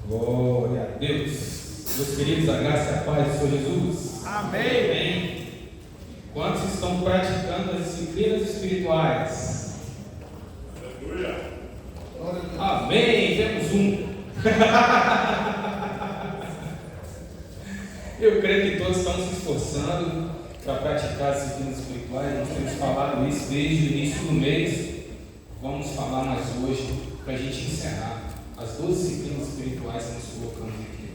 Glória a Deus. Meus queridos, a graça e a paz do Senhor Jesus. Amém. Amém. Quantos estão praticando as disciplinas espirituais? Aleluia. Amém. Temos um. Eu creio que todos estão se esforçando para praticar as disciplinas espirituais. Nós temos falado isso desde o início do mês. Vamos falar mais hoje para a gente encerrar as 12 disciplinas espirituais que nós colocamos aqui.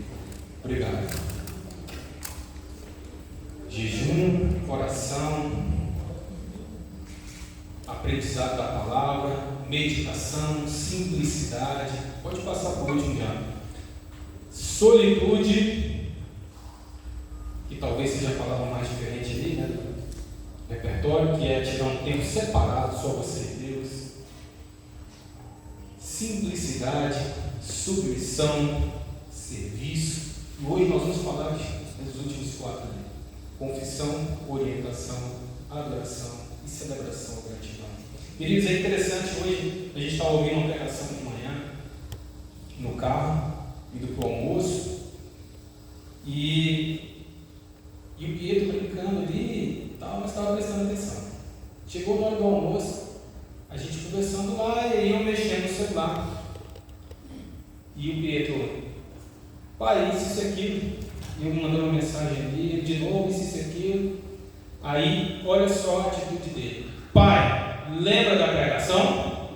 Obrigado. Jejum, oração, aprendizado da palavra, meditação, simplicidade. Pode passar por último já. Solitude, que talvez seja a palavra mais diferente ali, né? Do repertório, que é tirar um tempo separado, só você e Deus. Simplicidade, submissão, serviço. E hoje nós vamos falar dos últimos 4 ali. Confissão, orientação, adoração e celebração ou gratidão. Queridos, é interessante, hoje a gente está ouvindo uma pregação de manhã no carro, indo para o almoço, e o Pietro brincando ali e tal, mas estava prestando atenção. Chegou na hora do almoço, a gente conversando lá e eu mexendo no celular. E o Pietro, pai, isso e aquilo. E eu mandando uma mensagem ali, de novo, isso e aquilo. Aí, olha só a atitude dele. Pai, lembra da pregação?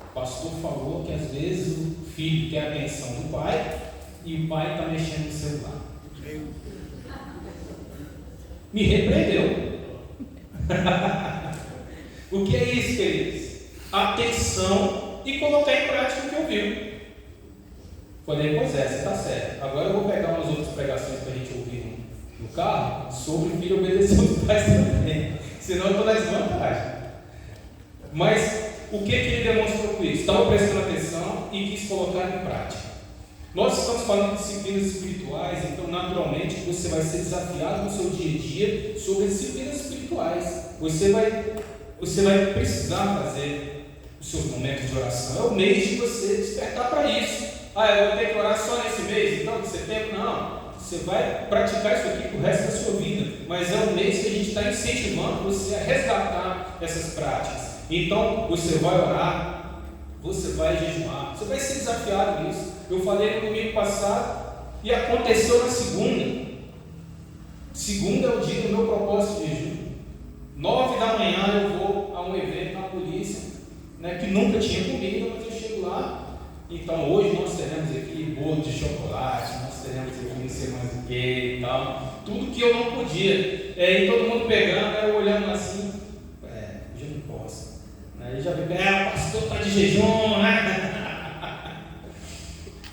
O pastor falou que às vezes o filho quer a atenção do pai e o pai está mexendo no celular. Me repreendeu. O que é isso, queridos? Atenção e colocar em prática o que ouviu. Falei, pois é, você está certo. Agora eu vou pegar umas outras pregações para a gente ouvir no carro sobre o filho obedecer os pais também. Senão eu estou na desvantagem. Mas o que ele demonstrou com isso? Estava prestando atenção e quis colocar em prática. Nós estamos falando de disciplinas espirituais, então naturalmente você vai ser desafiado no seu dia a dia sobre as disciplinas espirituais. Você vai precisar fazer os seus momentos de oração. É o mês de você despertar para isso. Eu vou ter que orar só nesse mês, então, de setembro? Não. Você vai praticar isso aqui para o resto da sua vida. Mas é um mês que a gente está incentivando você a resgatar essas práticas. Então, você vai orar, você vai jejuar, você vai ser desafiado nisso. Eu falei no domingo passado e aconteceu na segunda. Segunda é o dia do meu propósito de jejum. 9 da manhã eu vou a um evento na polícia, né, que nunca tinha comida, mas eu chego lá. Então hoje nós teremos aqui bolo de chocolate, nós teremos aqui não sei mais o que e tal, tudo que eu não podia, e todo mundo pegando, eu olhando assim, hoje eu não posso, aí já vi, o pastor está de jejum, né?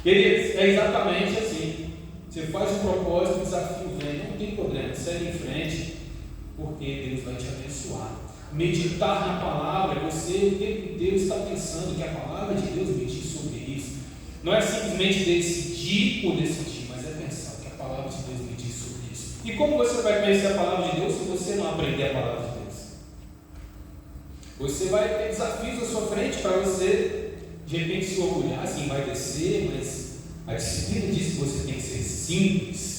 Queridos, é exatamente assim, você faz o propósito, o desafio vem, não tem problema, segue em frente, porque Deus vai te abençoar. Meditar na palavra, você o tempo inteiro está pensando que a palavra de Deus me diz sobre isso. Não é simplesmente decidir por decidir, mas é pensar que a palavra de Deus me diz sobre isso. E como você vai conhecer a palavra de Deus se você não aprender a palavra de Deus? Você vai ter desafios à sua frente para você, de repente, se orgulhar, assim, vai descer, mas a disciplina diz que você tem que ser simples.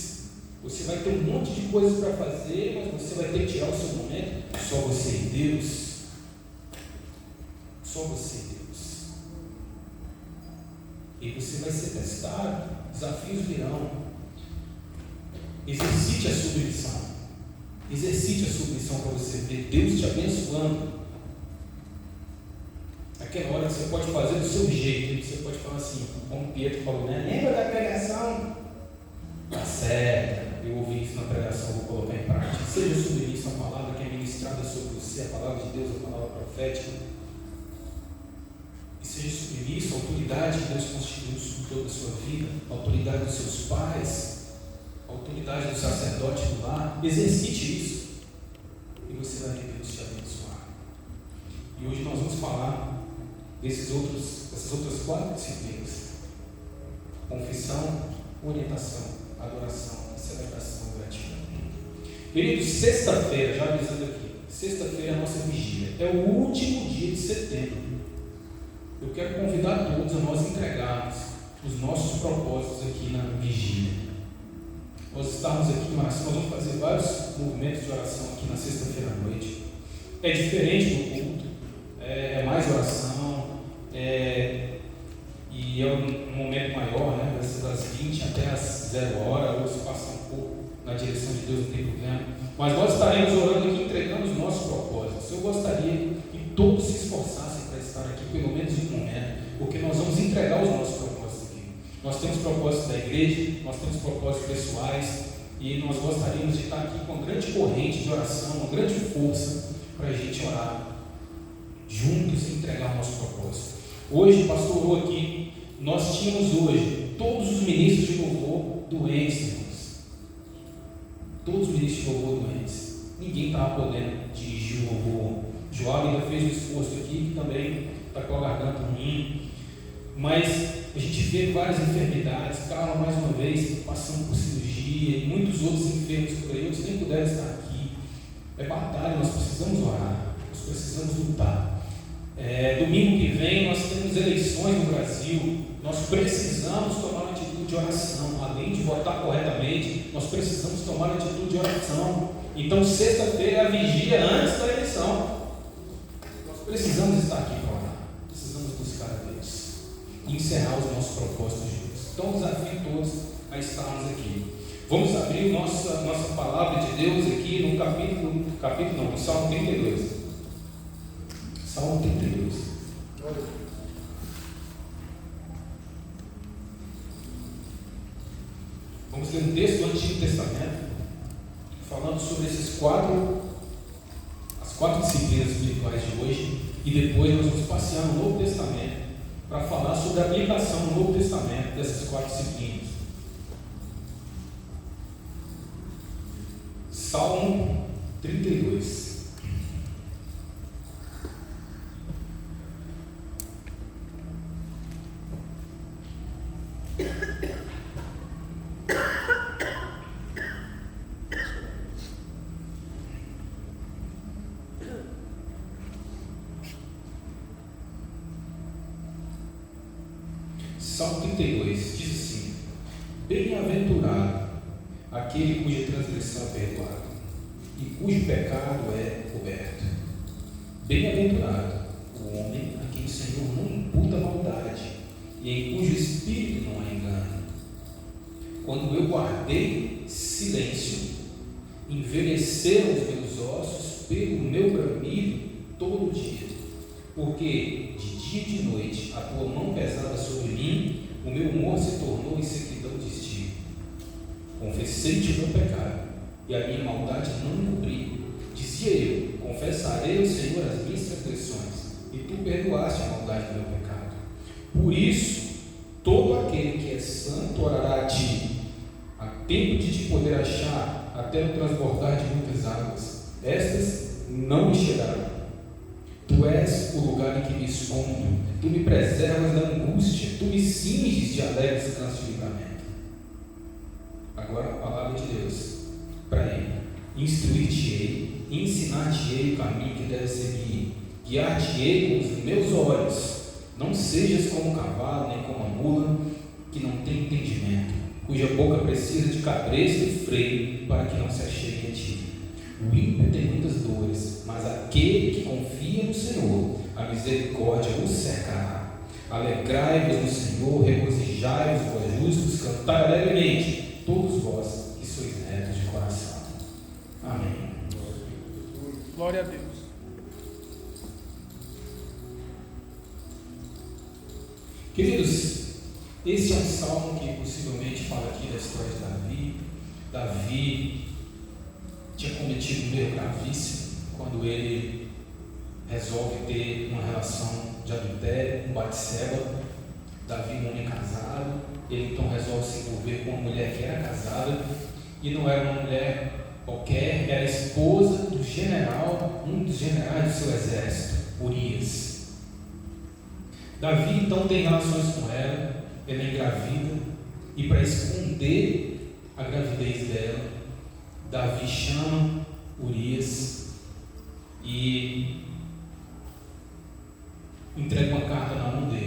Você vai ter um monte de coisas para fazer, mas você vai ter que tirar o seu momento. Só você e Deus. Só você e Deus. E você vai ser testado. Desafios virão. Exercite a submissão. Exercite a submissão para você ver Deus te abençoando. Aquela hora que você pode fazer do seu jeito. Você pode falar assim, como o Pietro falou, né? Lembra da pregação? Tá certo. Eu ouvi isso na pregação, vou colocar em prática. Seja submisso à palavra que é ministrada sobre você, a palavra de Deus, a palavra profética. E seja submisso à autoridade que Deus constituiu sobre toda a sua vida, a autoridade dos seus pais, a autoridade do sacerdote do lar. Exercite isso. E você vai ver Deus te abençoar. E hoje nós vamos falar dessas outras 4 disciplinas: confissão, orientação, adoração, celebração, gratidão. Queridos, sexta-feira, já avisando aqui, sexta-feira é a nossa vigília, é o último dia de setembro. eu quero convidar todos a nós entregarmos os nossos propósitos aqui na vigília. Nós estamos aqui em oração, nós vamos fazer vários movimentos de oração aqui na sexta-feira à noite. É diferente do culto, é mais oração, e é um momento maior, né? Vai ser das 20 até as 0 hora, ou se passar um pouco na direção de Deus, não tem problema. Mas nós estaremos orando aqui, entregando os nossos propósitos. Eu gostaria que todos se esforçassem para estar aqui, pelo menos em um momento, porque nós vamos entregar os nossos propósitos aqui. Nós temos propósitos da igreja, nós temos propósitos pessoais, e nós gostaríamos de estar aqui com uma grande corrente de oração, uma grande força para a gente orar juntos e entregar o nosso propósito. Hoje, o pastor orou aqui, nós tínhamos hoje todos os ministros de louvor doentes, irmãos. Todos os ministros de louvor doentes. Ninguém estava podendo dirigir o louvor. Joab ainda fez um esforço aqui, que também está com a garganta ruim. Mas a gente vê várias enfermidades. Carla, mais uma vez, passando por cirurgia, e muitos outros enfermos por aí, outros nem puderam estar aqui. É batalha, nós precisamos orar, nós precisamos lutar. Domingo que vem nós temos eleições no Brasil, nós precisamos tomar uma atitude de oração. Além de votar corretamente, nós precisamos tomar uma atitude de oração. Então, sexta-feira é a vigília antes da eleição. Nós precisamos estar aqui para orar, precisamos buscar a Deus e encerrar os nossos propósitos juntos. Então, desafio todos a estarmos aqui. Vamos abrir nossa palavra de Deus aqui no Salmo 32. Salmo 32. Vamos ler um texto do Antigo Testamento, falando sobre as quatro disciplinas espirituais de hoje, e depois nós vamos passear no Novo Testamento para falar sobre a aplicação no Novo Testamento dessas 4 disciplinas. Salmo 32. Salmo 32 diz assim: Bem-aventurado aquele cuja transgressão é perdoada e cujo pecado é coberto. Bem-aventurado o homem a quem o Senhor não imputa maldade e em cujo espírito não há engano. Quando eu guardei silêncio, envelheceram os meus ossos pelo meu bramido todo dia, porque de dia e de noite a tua mão pesada sobre mim, o meu humor se tornou em sequidão de estio. Confessei-te o meu pecado, e a minha maldade não encobri. Dizia eu: confessarei ao Senhor as minhas transgressões, e tu perdoaste a maldade do meu pecado. Por isso, todo aquele que é santo orará a ti, a tempo de te poder achar, até o transbordar de muitas águas. Estas não me chegarão. Tu és o lugar em que me escondo, tu me preservas da angústia, tu me cinges de alegre descanso de livramento. Agora a palavra de Deus para ele: instruir-te-ei, ensinar-te-ei o caminho que deves seguir, guiar-te-ei com os meus olhos. Não sejas como um cavalo, nem como a mula, que não tem entendimento, cuja boca precisa de cabresto e freio, para que não se achegue a ti. O ímpio tem muitas dores, mas aquele que confia no Senhor, a misericórdia o cercará. Alegrai-vos no Senhor, regozijai-vos, vós justos, cantai alegremente, todos vós que sois retos de coração. Amém. Glória a Deus. Queridos, esse é um salmo que possivelmente fala aqui da história de Davi. Davi tinha cometido um erro gravíssimo quando ele resolve ter uma relação de adultério com Batseba. Davi, um homem casado, ele então resolve se envolver com uma mulher que era casada, e não era uma mulher qualquer, era a esposa do general, um dos generais do seu exército, Urias. Davi então tem relações com ela, ela é engravida, e para esconder a gravidez dela, Davi chama Urias e entrega uma carta na mão dele.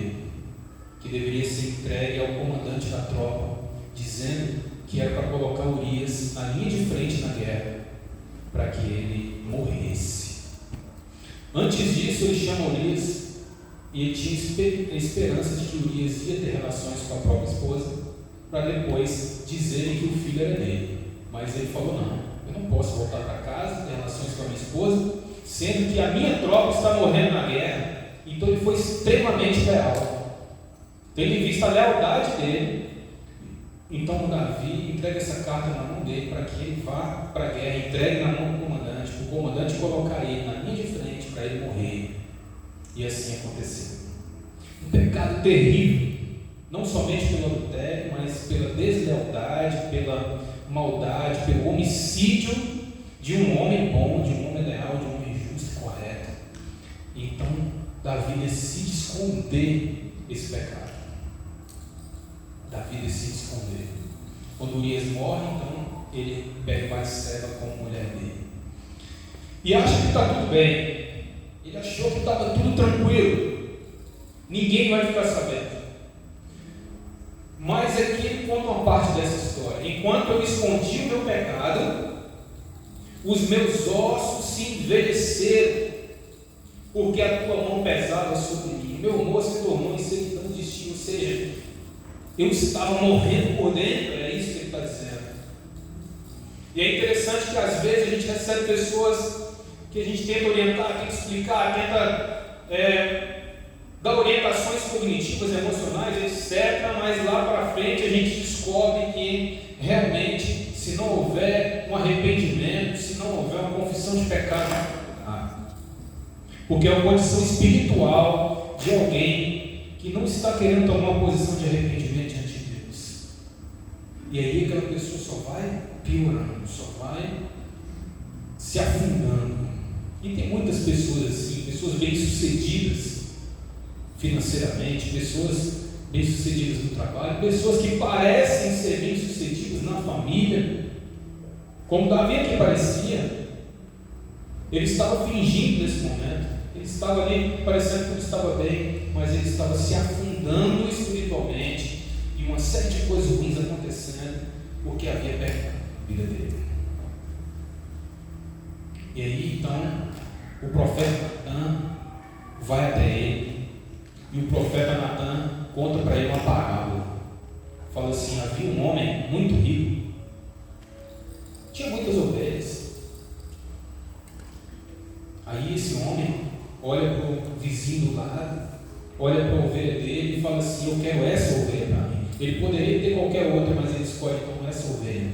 que deveria ser entregue ao comandante da tropa, dizendo que era para colocar Urias na linha de frente na guerra, para que ele morresse. Antes disso, ele chama Urias e ele tinha esperança de que Urias ia ter relações com a própria esposa, para depois dizerem que o filho era dele. Mas ele falou: não, eu não posso voltar para casa, ter relações com a minha esposa, sendo que a minha tropa está morrendo na guerra. Então ele foi extremamente leal, tendo em vista a lealdade dele. Então Davi entrega essa carta na mão dele para que ele vá para a guerra, entregue na mão do comandante, para o comandante colocar ele na linha de frente para ele morrer. E assim aconteceu. Um pecado terrível, não somente pelo adultério, mas pela deslealdade, pela maldade, pelo homicídio de um homem bom, de um homem leal, de um homem justo e correto. Então Davi decide esconder esse pecado. Davi decide esconder. Quando Urias morre, então ele pega Batseba como mulher dele e acha que está tudo bem. Ele achou que estava tudo tranquilo, ninguém vai ficar sabendo. Mas aqui ele conta uma parte dessa história. Enquanto eu escondi o meu pecado, os meus ossos se envelheceram, porque a tua mão pesava sobre mim. Meu humor se tornou em sequidão de destino, ou seja, eu estava morrendo por dentro. É isso que ele está dizendo. E é interessante que às vezes a gente recebe pessoas que a gente tenta orientar, tenta explicar, tenta dar orientações cognitivas, emocionais, etc. Mas lá para frente a gente descobre que realmente, se não houver um arrependimento, se não houver uma confissão de pecado, porque é uma condição espiritual de alguém que não está querendo tomar uma posição de arrependimento diante de Deus. E aí aquela pessoa só vai piorando, só vai se afundando. E tem muitas pessoas assim, pessoas bem-sucedidas financeiramente, pessoas bem-sucedidas no trabalho, pessoas que parecem ser bem-sucedidas na família, como Davi aqui parecia. Ele estava fingindo nesse momento, ele estava ali parecendo que ele estava bem, mas ele estava se afundando espiritualmente, e uma série de coisas ruins acontecendo, porque havia pecado na vida dele. E aí então o profeta Natan vai até ele, e o profeta Natan conta para ele uma parábola. Fala assim: havia um homem muito rico, tinha muitas ovelhas. Aí esse homem olha para o vizinho do lado, olha para a ovelha dele e fala assim: eu quero essa ovelha para mim. Ele poderia ter qualquer outra, mas ele escolhe então essa ovelha,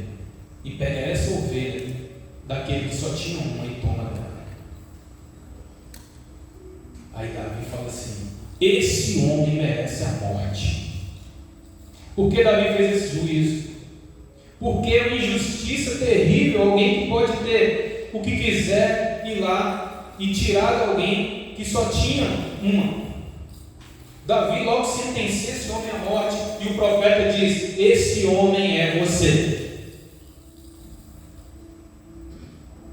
e pega essa ovelha daquele que só tinha uma e toma dela. Aí Davi fala assim: esse homem merece a morte. Por que Davi fez esse juízo? Porque é uma injustiça terrível alguém que pode ter o que quiser ir lá e tirar de alguém que só tinha uma. Davi logo sentencia esse homem à morte, e o profeta diz: esse homem é você.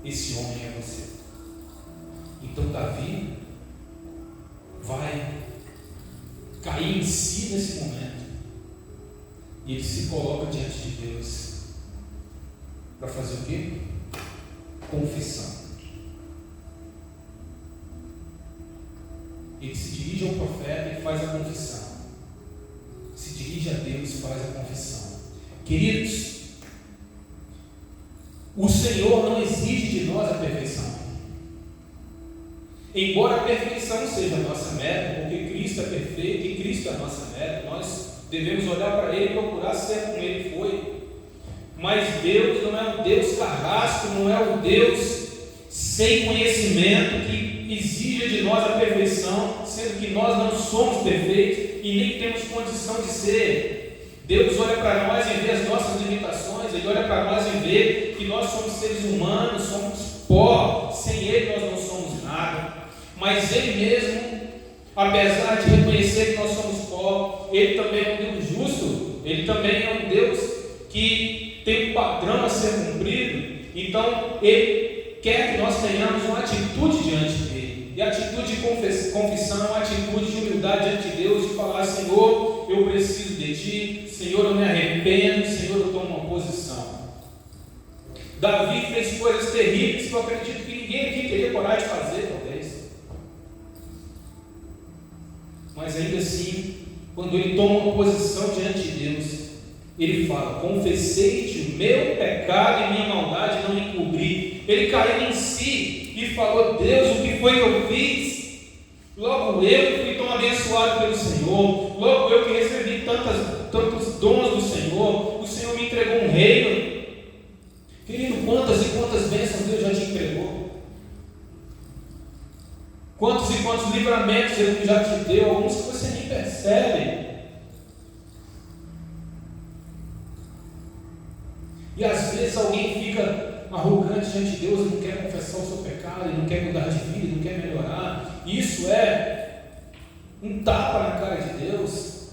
Esse homem é você. Então Davi vai cair em si nesse momento, e ele se coloca diante de Deus para fazer o quê? Confissão. Ele se dirige ao profeta e faz a confissão. Se dirige a Deus e faz a confissão. Queridos, o Senhor não exige de nós a perfeição. Embora a perfeição seja a nossa meta, porque Cristo é perfeito e Cristo é a nossa meta, nós devemos olhar para Ele e procurar ser como Ele foi. Mas Deus não é um Deus carrasco, não é um Deus sem conhecimento que exija de nós a perfeição, sendo que nós não somos perfeitos e nem temos condição de ser. Deus olha para nós e vê as nossas limitações, Ele olha para nós e vê que nós somos seres humanos, somos pó, sem Ele nós não somos nada. Mas Ele mesmo, apesar de reconhecer que nós somos pó, Ele também é um Deus justo, Ele também é um Deus que tem um padrão a ser cumprido. Então Ele quer que nós tenhamos uma atitude diante dele, e a atitude de confissão é uma atitude de humildade diante de Deus, de falar: Senhor, eu preciso de Ti, Senhor, eu me arrependo, Senhor, eu tomo uma posição. Davi fez coisas terríveis que eu acredito que ninguém aqui teria coragem de fazer, talvez. Mas ainda assim, quando ele toma uma posição diante de Deus, ele fala: confessei-te o meu pecado e minha maldade não encobri. Ele caiu em si e falou: Deus, o que foi que eu fiz? Logo eu que fui tão abençoado pelo Senhor, logo eu que recebi tantos dons do Senhor, o Senhor me entregou um reino. Querido, quantas e quantas bênçãos Deus já te entregou? Quantos e quantos livramentos Ele já te deu, alguns que você nem percebe. E às vezes alguém fica arrogante diante de Deus e não quer confessar o seu pecado, e não quer mudar de vida, e não quer melhorar. Isso é um tapa na cara de Deus.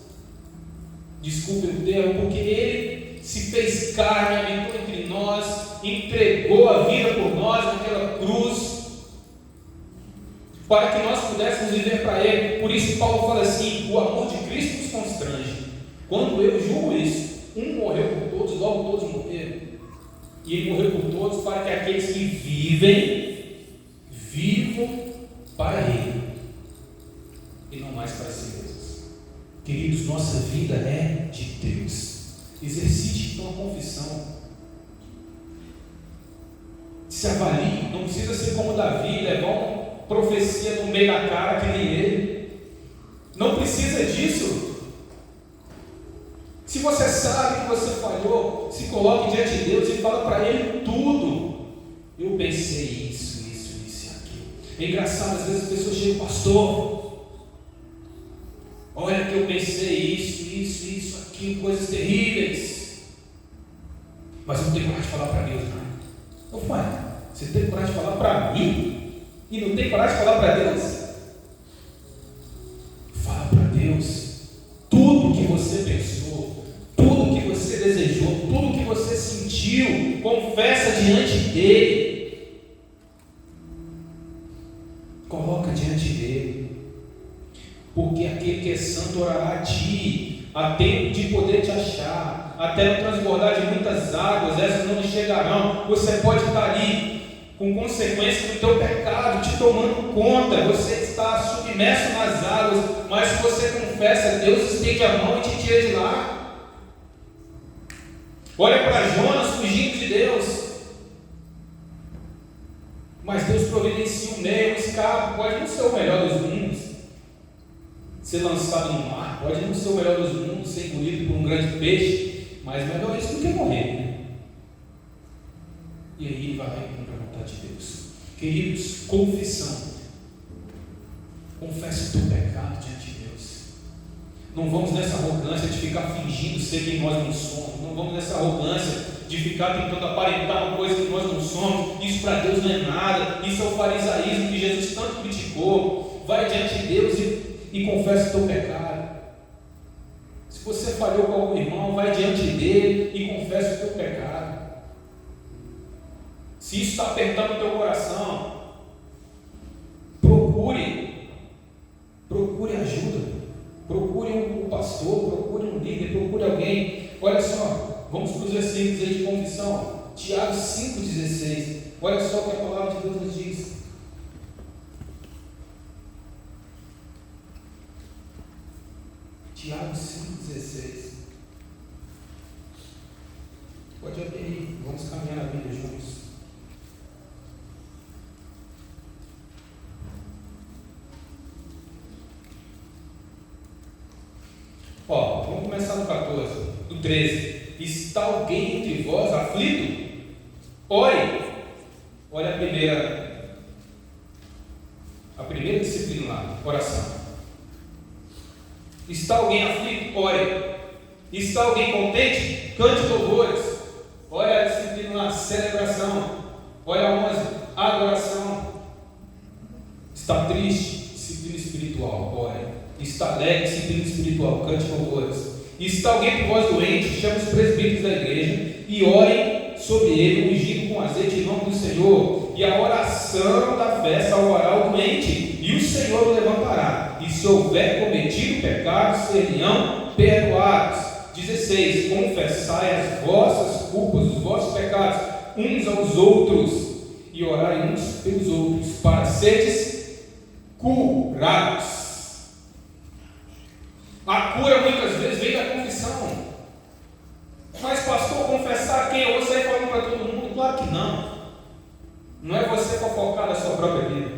Desculpe o termo, porque Ele se fez carne, habitou entre nós, entregou a vida por nós naquela cruz, para que nós pudéssemos viver para Ele. Por isso Paulo fala assim: o amor de Cristo nos constrange. Quando eu julgo isso, um morreu por todos, logo todos morreram. E Ele morreu por todos para que aqueles que vivem, vivam para Ele e não mais para si mesmos. Queridos, nossa vida é de Deus. Exercite então a confissão. Se avalie. Não precisa ser como Davi, levar uma profecia no meio da cara que nem ele. Não precisa disso. Se você sabe que você falhou, se coloque diante de Deus e fala para Ele tudo. Eu pensei isso e aquilo. É engraçado, às vezes as pessoas chegam: pastor, olha que eu pensei isso, aquilo, coisas terríveis. Mas eu não tenho coragem de falar para Deus, não. Eu falo: você tem coragem de falar para mim? E não tem coragem de falar para Deus? Fala para Deus tudo que você pensou, tudo que você desejou, tudo que você sentiu. Confessa diante dele. Coloca diante dele. Porque aquele que é santo orará a ti, a tempo de poder te achar, até não transbordar de muitas águas, essas não lhe chegarão. Você pode estar ali com consequência do teu pecado te tomando conta, você está submerso nas águas, mas se você confessa, Deus estende a mão e te tira de lá. Olha para Jonas fugindo de Deus, mas Deus providencia um meio, um escape. Pode não ser o melhor dos mundos, ser lançado no mar, pode não ser o melhor dos mundos, ser engolido por um grande peixe, mas melhor isso do que morrer, né? E aí vai cumprir a vontade de Deus. Queridos, confissão. Confesse o teu pecado diante de Deus. Não vamos nessa arrogância de ficar fingindo ser quem nós não somos. Não vamos nessa arrogância de ficar tentando aparentar uma coisa que nós não somos. Isso para Deus não é nada. Isso é o farisaísmo que Jesus tanto criticou. Vai diante de Deus e confesse o teu pecado. Se você falhou com algum irmão, vai diante dele e confesse o teu pecado. Se isso está apertando o teu coração, procure ajuda, procure um pastor, procure um líder, procure alguém. Olha só, vamos para os versículos aí de confissão. Tiago 5,16. Olha só o que a palavra de Deus nos diz. Tiago 5,16. Pode abrir aí, vamos caminhar na Bíblia juntos. Vamos começar no 14, no 13. Está alguém entre vós aflito? Ore. Olha a primeira disciplina lá, oração. Está alguém aflito? Ore. Está alguém contente? Cante louvores. Olha a disciplina lá, celebração. Olha a 11, adoração. Está triste? Disciplina espiritual. Ore. Está alegre, disciplina espiritual, cante louvores. Está alguém por vós doente? Chame os presbíteros da igreja e orem sobre ele, ungido com azeite em nome do Senhor. e a oração da fé salvará o doente, e o Senhor o levantará, e se houver cometido pecados, seriam perdoados. 16. Confessai as vossas culpas, os vossos pecados, uns aos outros, e orai uns pelos outros, para seres curados. A cura muitas vezes vem da confissão. Mas, pastor, confessar quem? Eu vou sair falando para todo mundo? Claro que não. Não é você fofocar da sua própria vida.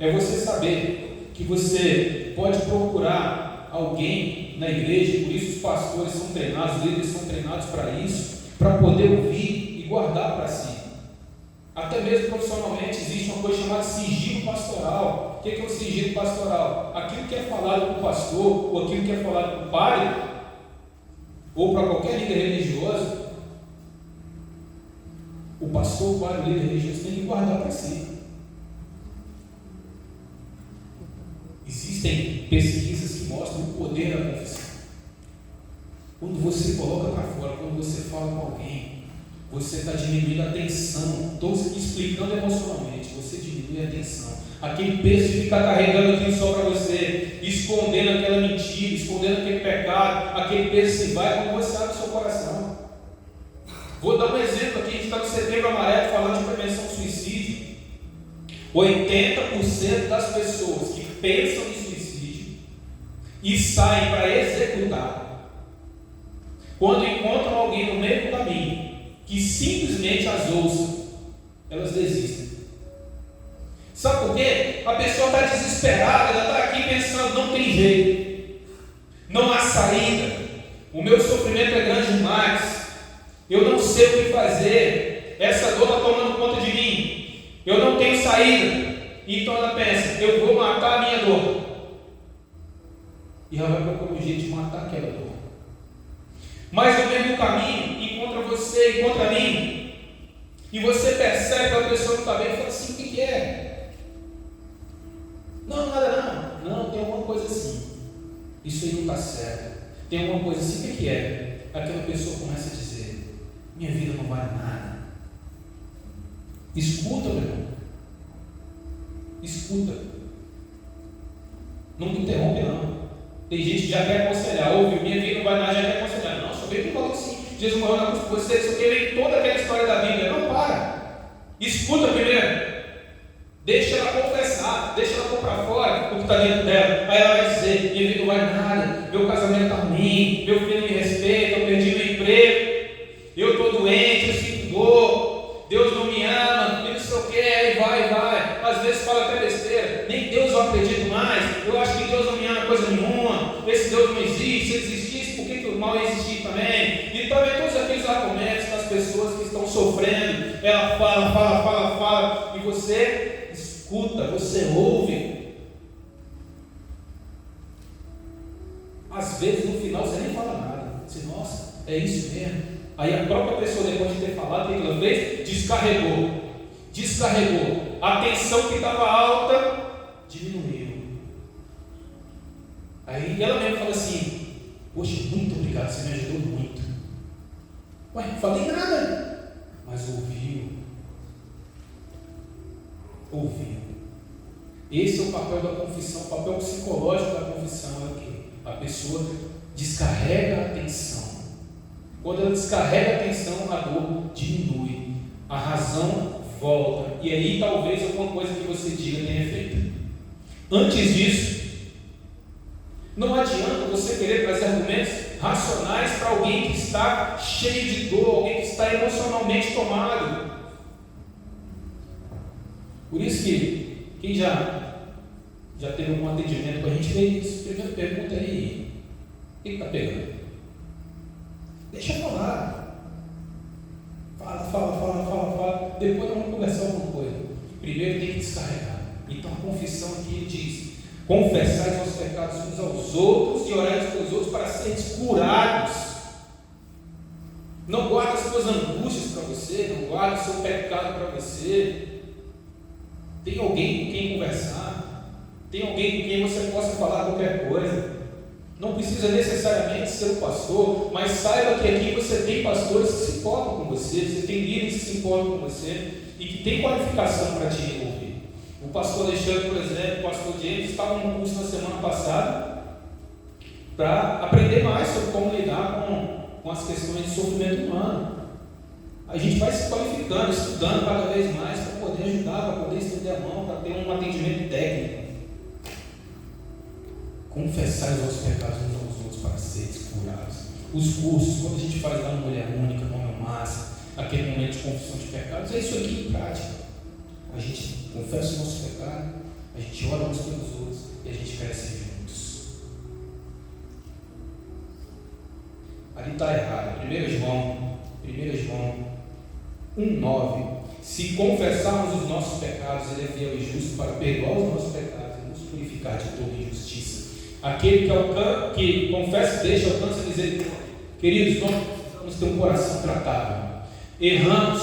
É você saber que você pode procurar alguém na igreja, por isso os pastores são treinados, os líderes são treinados para isso, para poder ouvir e guardar para si. Até mesmo profissionalmente existe uma coisa chamada sigilo pastoral. O que é o sigilo pastoral? Aquilo que é falado para o pastor, ou aquilo que é falado para o padre, ou para qualquer líder religioso, o pastor, o padre, o líder religioso tem que guardar para si. Existem pesquisas que mostram o poder da confissão. Quando você coloca para fora, quando você fala com alguém, você está diminuindo a tensão. Estou explicando emocionalmente, você diminui a tensão. Aquele peso de ficar carregando aquilo só para você, escondendo aquela mentira, escondendo aquele pecado, aquele peso se vai quando você abre o seu coração. Vou dar um exemplo aqui, a gente está no Setembro Amarelo falando de prevenção ao suicídio. 80% das pessoas que pensam em suicídio e saem para executar, quando encontram alguém no meio do caminho que simplesmente as ouça, elas desistem. Sabe por quê? A pessoa está desesperada, ela está aqui pensando, não tem jeito, não há saída, o meu sofrimento é grande demais, eu não sei o que fazer, essa dor está tomando conta de mim, eu não tenho saída. Então ela pensa, eu vou matar a minha dor, e ela vai procurar um jeito de matar aquela dor. Mas no meio do caminho, encontra você, encontra mim, e você percebe que a pessoa não está bem e fala assim, o que é? Não, nada não, tem alguma coisa assim, isso aí não está certo, tem alguma coisa assim, o que é? Aquela pessoa começa a dizer, minha vida não vale nada. Escuta, meu irmão, escuta, não me interrompe não. Tem gente que já quer aconselhar, ouve, minha vida não vale nada, já quer aconselhar. Não, só vem que falou assim, Jesus morreu na cruz por você, isso aqui vem toda aquela história da Bíblia. Não, para, escuta primeiro, deixa ela confessar, deixa ela pôr para fora o que está dentro dela. Aí ela vai dizer, minha vida não vale nada, meu casamento está ruim, meu filho não me respeita, eu perdi meu emprego, eu estou doente, eu sinto dor, Deus não me ama, e não sei o que, aí vai. Às vezes fala até besteira, nem Deus eu acredito mais, eu acho que Deus não me ama coisa nenhuma, esse Deus não existe, se existisse, por que o mal ia existir também? E também todos aqueles argumentos das pessoas que estão sofrendo, ela fala, e você escuta, você ouve. Às vezes no final você nem fala nada, você, nossa, é isso mesmo. Aí a própria pessoa, depois de ter falado, o que ela fez? Descarregou. A tensão que estava alta diminuiu. Aí ela mesmo fala assim, poxa, muito obrigado, você me ajudou muito. Ué, não falei nada, mas ouviu. Esse é o papel da confissão, o papel psicológico da confissão é o quê? A pessoa descarrega a tensão. Quando ela descarrega a tensão, a dor diminui, a razão volta, e aí talvez alguma coisa que você diga tenha feito. Antes disso, não adianta você querer trazer argumentos racionais para alguém que está cheio de dor, alguém que está emocionalmente tomado. Por isso que quem já teve algum atendimento com a gente, vê isso. Primeira pergunta aí, o que está pegando? Deixa eu falar. Fala. Depois nós vamos conversar alguma coisa. Primeiro tem que descarregar. Então a confissão aqui ele diz: confessai os vossos pecados uns aos outros e orai uns pelos outros para serem curados. Não guarda as suas angústias para você, não guarda o seu pecado para você. Tem alguém com quem conversar, tem alguém com quem você possa falar qualquer coisa. Não precisa necessariamente ser um pastor, mas saiba que aqui você tem pastores que se importam com você, você tem líderes que se importam com você. e que tem qualificação para te ouvir. O pastor Alexandre, por exemplo, o pastor James, estavam num curso na semana passada para aprender mais sobre como lidar com as questões de sofrimento humano. A gente vai se qualificando, estudando cada vez mais para poder ajudar, para poder estender a mão, para ter um atendimento técnico. Confessar os nossos pecados uns aos outros para seres curados. Os cursos, quando a gente faz lá no Mulher Única, no Homem Massa, aquele momento de confissão de pecados, é isso aqui em prática. A gente confessa o nosso pecado, a gente ora uns pelos outros e a gente cresce juntos. Ali está errado. 1 João 1,9. Se confessarmos os nossos pecados, Ele é fiel e justo para perdoar os nossos pecados e nos purificar de toda injustiça. Aquele que confessa e deixa alcança a misericórdia. Queridos, nós precisamos ter um coração tratável. Erramos,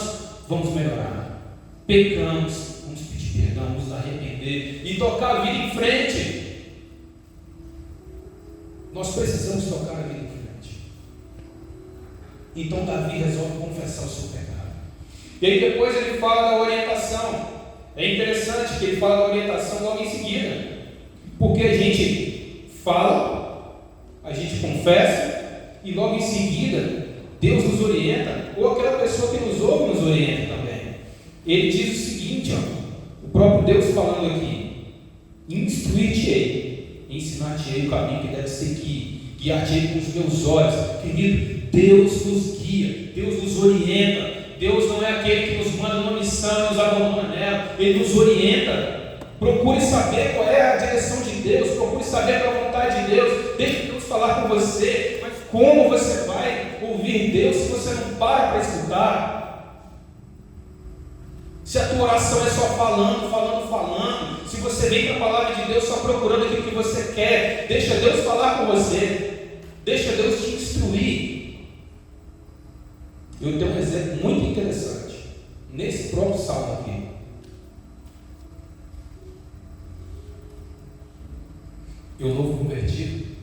vamos melhorar. Pecamos, vamos pedir perdão, vamos nos arrepender e tocar a vida em frente. Nós precisamos tocar a vida em frente. Então Davi resolve confessar o seu pecado. E aí depois ele fala da orientação. É interessante que ele fala da orientação logo em seguida. Porque a gente fala, a gente confessa, e logo em seguida Deus nos orienta, ou aquela pessoa que nos ouve nos orienta também. Ele diz o seguinte, o próprio Deus falando aqui: instruir-te-ei, ensinar-te-ei o caminho que deve seguir, guiar-te-ei com os meus olhos. Querido, Deus nos guia, Deus nos orienta. Deus não é aquele que nos manda numa missão e nos abandona nela. Ele nos orienta. Procure saber qual é a direção de Deus, procure saber qual é a vontade de Deus. Deixe Deus falar com você. Mas como você vai ouvir Deus se você não para escutar? Se a tua oração é só falando, se você vem para a palavra de Deus só procurando aquilo que você quer, deixa Deus falar com você, deixa Deus te instruir. Eu tenho um exemplo muito interessante nesse próprio salmo aqui. Eu novo convertido,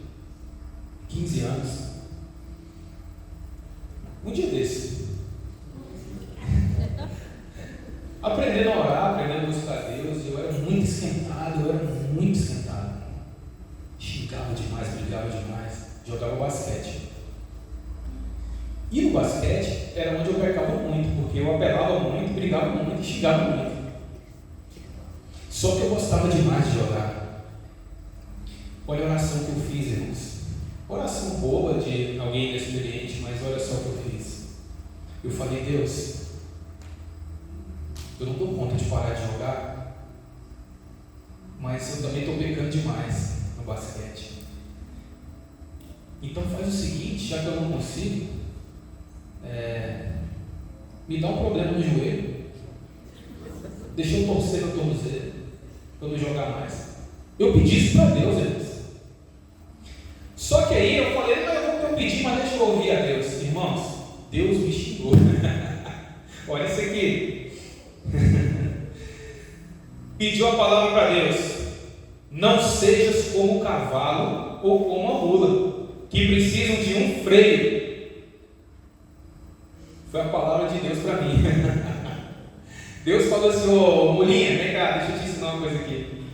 15 anos, um dia desse, aprendendo a orar, aprendendo a buscar Deus, eu era muito esquentado, xingava demais, brigava demais, jogava basquete. E no basquete era onde eu pecava muito, porque eu apelava muito, brigava muito e xingava muito. Só que eu gostava demais de jogar. Olha a oração que eu fiz, irmãos. Oração boba de alguém inexperiente, mas olha só o que eu fiz. Eu falei: Deus, eu não dou conta de parar de jogar, mas eu também estou pecando demais no basquete. Então faz o seguinte, já que eu não consigo, me dá um problema no joelho, deixa eu torcer no tornozelo para eu não jogar mais. Eu pedi isso para Deus, irmãos. Só que aí eu falei: não, eu pedi, mas deixa eu ouvir a Deus. Irmãos, Deus me xingou. Olha isso aqui. Pediu a palavra para Deus: não sejas como o cavalo ou como a mula, que precisam de um freio. Foi a palavra de Deus para mim. Deus falou assim: ô mulinha, vem cá, deixa eu te ensinar uma coisa aqui.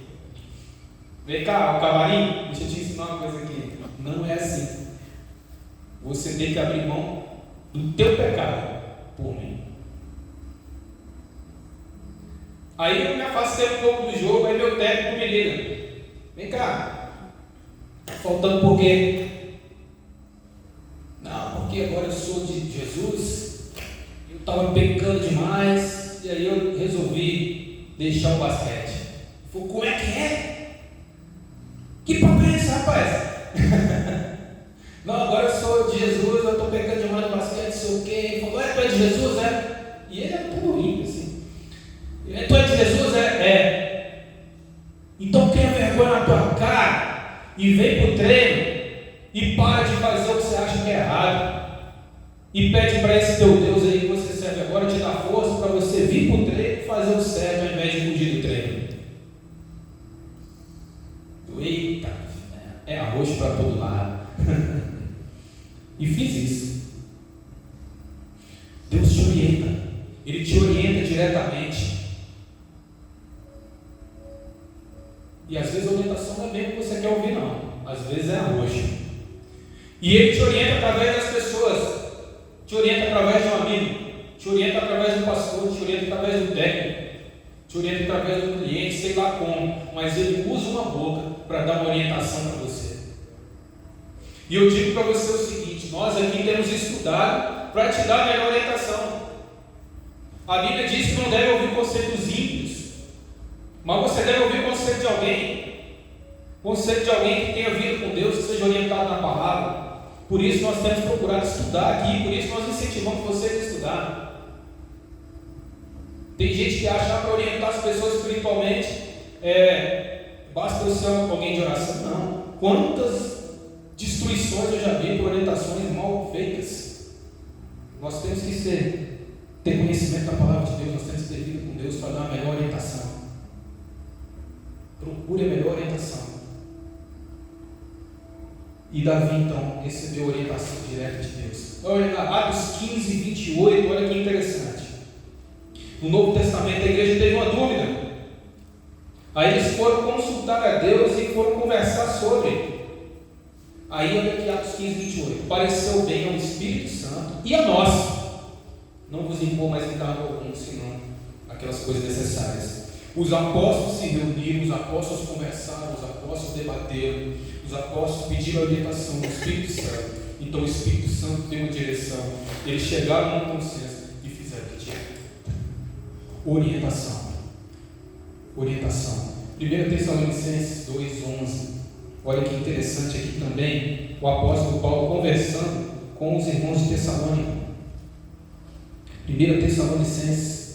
Vem cá, o cavalinho, deixa eu te ensinar uma coisa aqui. Não é assim. Você tem que abrir mão do teu pecado por mim. Aí eu me afastei um pouco do jogo, aí meu técnico me liga: vem cá, faltando por quê? Não, porque agora eu sou de Jesus. Eu estava pecando demais, e aí eu resolvi deixar o basquete. Ele falou: como é que é? Que papo é esse, rapaz? Não, agora eu sou de Jesus, eu estou pecando demais no basquete, sei o quê. Ele falou: tu é de Jesus, é? E ele é tudo rico, assim. Tu é de Jesus, é? Então tenha vergonha na tua cara e vem para o treino e para de fazer o que você acha que é errado. E pede para esse teu Deus aí que você serve agora te dar força para você vir para o treino e fazer o certo ao invés de fugir do treino. Eita, é arroz para todo lado. E fiz isso. Deus te orienta. Ele te orienta diretamente. mesmo que você quer ouvir, não. Às vezes é roxo. E ele te orienta através das pessoas, te orienta através de um amigo, te orienta através do pastor, te orienta através do técnico, te orienta através do cliente, sei lá como, mas ele usa uma boca para dar uma orientação para você. E eu digo para você o seguinte: nós aqui temos estudado para te dar a melhor orientação. A Bíblia diz que não deve ouvir conselho dos ímpios, mas você deve ouvir o conselho de alguém que tenha vida com Deus, que seja orientado na palavra. Por isso nós temos procurado estudar aqui, por isso nós incentivamos vocês a estudar. Tem gente que acha para orientar as pessoas espiritualmente, basta eu ser alguém de oração. Não. Quantas destruições eu já vi por orientações mal feitas. Nós temos que ter conhecimento da palavra de Deus, nós temos que ter vida com Deus para dar a melhor orientação. Procure a melhor orientação. E Davi então recebeu orientação direta de Deus. Olha lá, Atos 15, 28, olha que interessante. No Novo Testamento a igreja teve uma dúvida. Aí eles foram consultar a Deus e foram conversar sobre. Aí olha aqui Atos 15, 28. Pareceu bem ao Espírito Santo e a nós. Não vos impor mais em cargo algum, senão aquelas coisas necessárias. Os apóstolos se reuniram, os apóstolos conversaram, os apóstolos debateram, os apóstolos pediram a orientação do Espírito Santo. Então o Espírito Santo deu uma direção. Eles chegaram a um consenso e fizeram o que tinha. Orientação. 1 Tessalonicenses 2,11. Olha que interessante aqui também, o apóstolo Paulo conversando com os irmãos de Tessalônica. 1 Tessalonicenses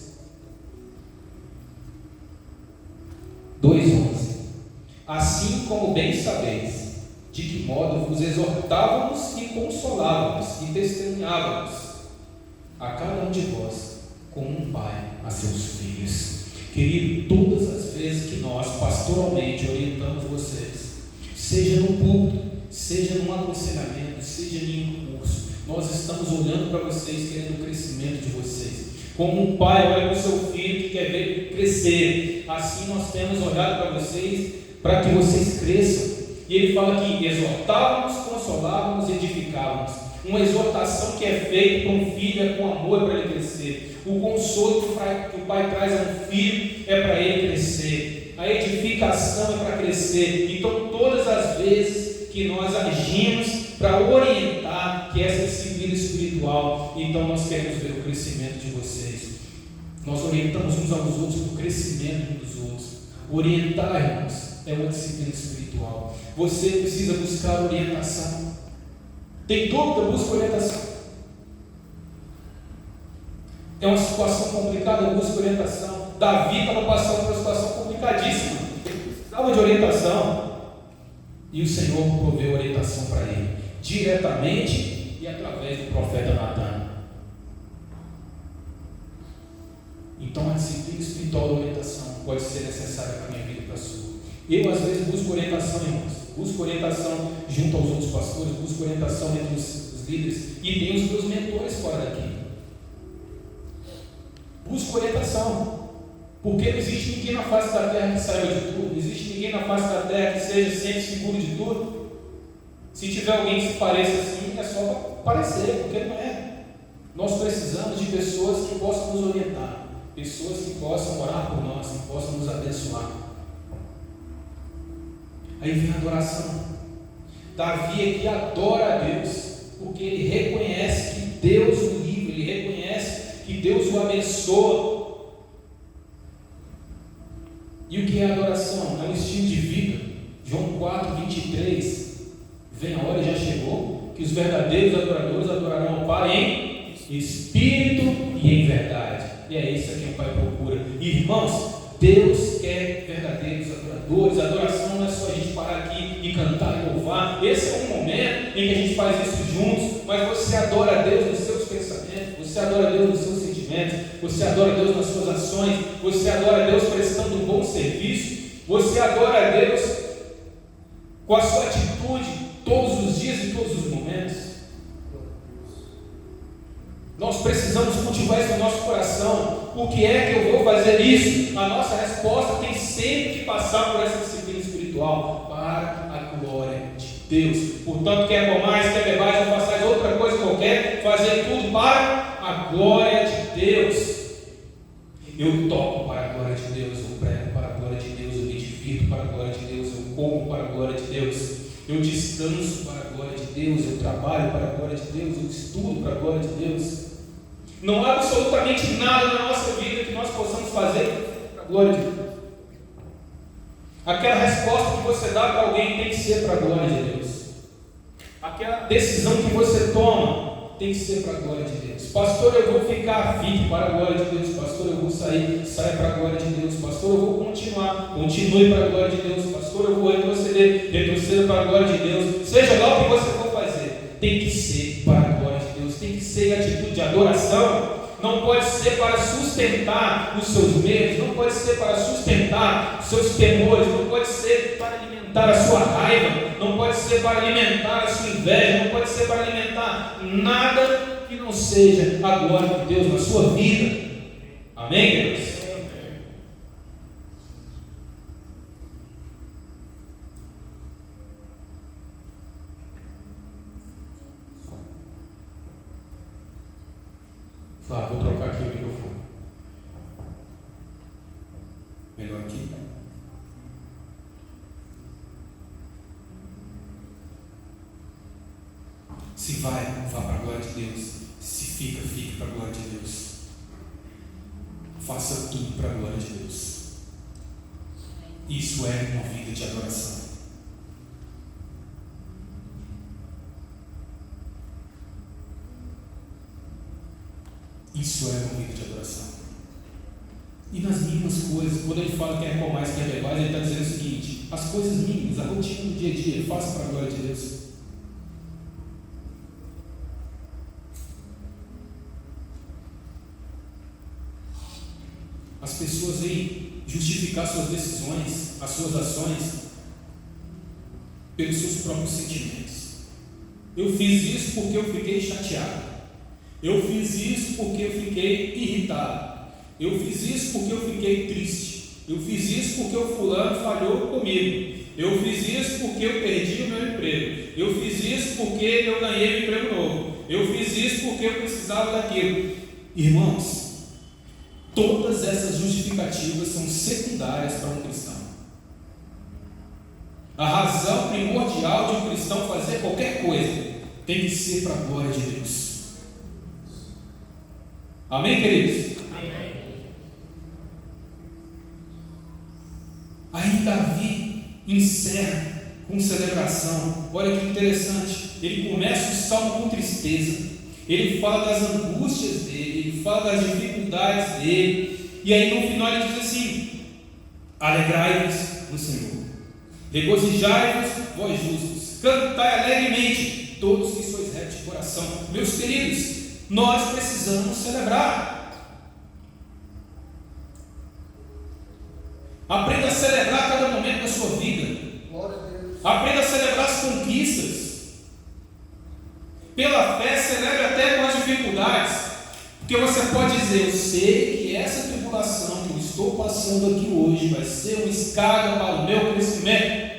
2,11. Assim como bem sabeis, de que modo vos exortávamos e consolávamos e testemunhávamos a cada um de vós como um pai a seus filhos. Querido, todas as vezes que nós pastoralmente orientamos vocês, seja no púlpito, seja num aconselhamento, seja em um curso, nós estamos olhando para vocês, querendo o crescimento de vocês. Como um pai olha para o seu filho que quer ver ele crescer, assim nós temos olhado para vocês, para que vocês cresçam. E ele fala que exortávamos, consolávamos, edificávamos. Uma exortação que é feita para um filho é com amor para ele crescer. O consolo que o pai traz a um filho é para ele crescer. A edificação é para crescer. Então, todas as vezes que nós agimos para orientar, que essa disciplina espiritual, então nós queremos ver o crescimento de vocês. Nós orientamos uns aos outros para o crescimento uns dos outros. Orientar, irmãos, é uma disciplina espiritual. Você precisa buscar orientação. Tem dúvida? Busca orientação. É uma situação complicada, busca orientação. Davi estava passando por uma situação complicadíssima. Ele precisava de orientação. E o Senhor proveu orientação para ele, diretamente e através do profeta Natan. Então a disciplina espiritual da orientação pode ser necessária para a minha vida e para a sua. Eu às vezes busco orientação, irmãos. Busco orientação junto aos outros pastores, busco orientação entre os líderes e tenho os meus mentores fora daqui. Busco orientação, porque não existe ninguém na face da terra que saiba de tudo, não existe ninguém na face da terra que seja sempre seguro de tudo. Se tiver alguém que se pareça assim, é só para parecer, porque não é. Nós precisamos de pessoas que possam nos orientar, pessoas que possam orar por nós, que possam nos abençoar. Aí vem a adoração. Davi aqui adora a Deus, porque ele reconhece que Deus o livra, ele reconhece que Deus o abençoa. E o que é adoração? É um estilo de vida. João 4, 23. Vem a hora, já chegou, que os verdadeiros adoradores adorarão ao Pai em espírito e em verdade. E é isso que o Pai procura. Irmãos, Deus quer verdadeiros adoradores. Adoração não é só a gente parar aqui e cantar e louvar. Esse é um momento em que a gente faz isso juntos, mas você adora a Deus nos seus pensamentos, você adora a Deus nos seus sentimentos, você adora a Deus nas suas ações, você adora a Deus prestando um bom serviço, você adora a Deus com a sua atitude todos os dias e todos os momentos. Nós precisamos cultivar isso no nosso coração. O que é que eu vou fazer isso? A nossa resposta tem sempre que passar por essa disciplina espiritual. Deus. Portanto, quer comais, quer bebais, ou façais outra coisa qualquer, fazei tudo para a glória de Deus. Eu toco para a glória de Deus, eu prego para a glória de Deus, eu me divirto para a glória de Deus, eu como para a glória de Deus, eu descanso para a glória de Deus, eu trabalho para a glória de Deus, eu estudo para a glória de Deus. Não há absolutamente nada na nossa vida que nós possamos fazer para a glória de Deus. Aquela resposta que você dá para alguém tem que ser para a glória de Deus. Aquela decisão que você toma tem que ser para a glória de Deus. Pastor, eu vou ficar firme para a glória de Deus. Pastor, eu vou saia para a glória de Deus. Pastor, eu vou continuar, continue para a glória de Deus. Pastor, eu vou retroceder para a glória de Deus. Seja lá o que você for fazer, tem que ser para a glória de Deus. Tem que ser atitude de adoração. Não pode ser para sustentar os seus medos, não pode ser para sustentar os seus temores, não pode ser para alimentar a sua raiva, não pode ser para alimentar a sua inveja, não pode ser para alimentar nada que não seja a glória de Deus na sua vida. Amém, Deus? Vou trocar aqui o microfone. Melhor aqui. Se vai, vá para a glória de Deus. Se fica, fique para a glória de Deus. Faça tudo para a glória de Deus. Isso é uma vida de adoração. Isso é uma vida de adoração. E nas mínimas coisas, quando ele fala que é comais, que é bebais, ele está dizendo o seguinte: as coisas mínimas, a rotina do dia a dia, faça para a glória de Deus. As pessoas vêm justificar suas decisões, as suas ações, pelos seus próprios sentimentos. Eu fiz isso porque eu fiquei chateado. Eu fiz isso porque eu fiquei irritado. Eu fiz isso porque eu fiquei triste. Eu fiz isso porque o fulano falhou comigo. Eu fiz isso porque eu perdi o meu emprego. Eu fiz isso porque eu ganhei um emprego novo. Eu fiz isso porque eu precisava daquilo. Irmãos, todas essas justificativas são secundárias para um cristão. A razão primordial de um cristão fazer qualquer coisa tem que ser para a glória de Deus. Amém, queridos? Amém. Aí Davi encerra com celebração. Olha que interessante. Ele começa o salmo com tristeza. Ele fala das angústias dele. Ele fala das dificuldades dele. E aí no final ele diz assim: alegrai-vos no Senhor. Regozijai-vos, vós justos. Cantai alegremente, todos que sois retos de coração. Meus queridos, nós precisamos celebrar. Aprenda a celebrar cada momento da sua vida. Aprenda a celebrar as conquistas. Pela fé, celebre até com as dificuldades. Porque você pode dizer: eu sei que essa tribulação que eu estou passando aqui hoje vai ser uma escada para o meu crescimento.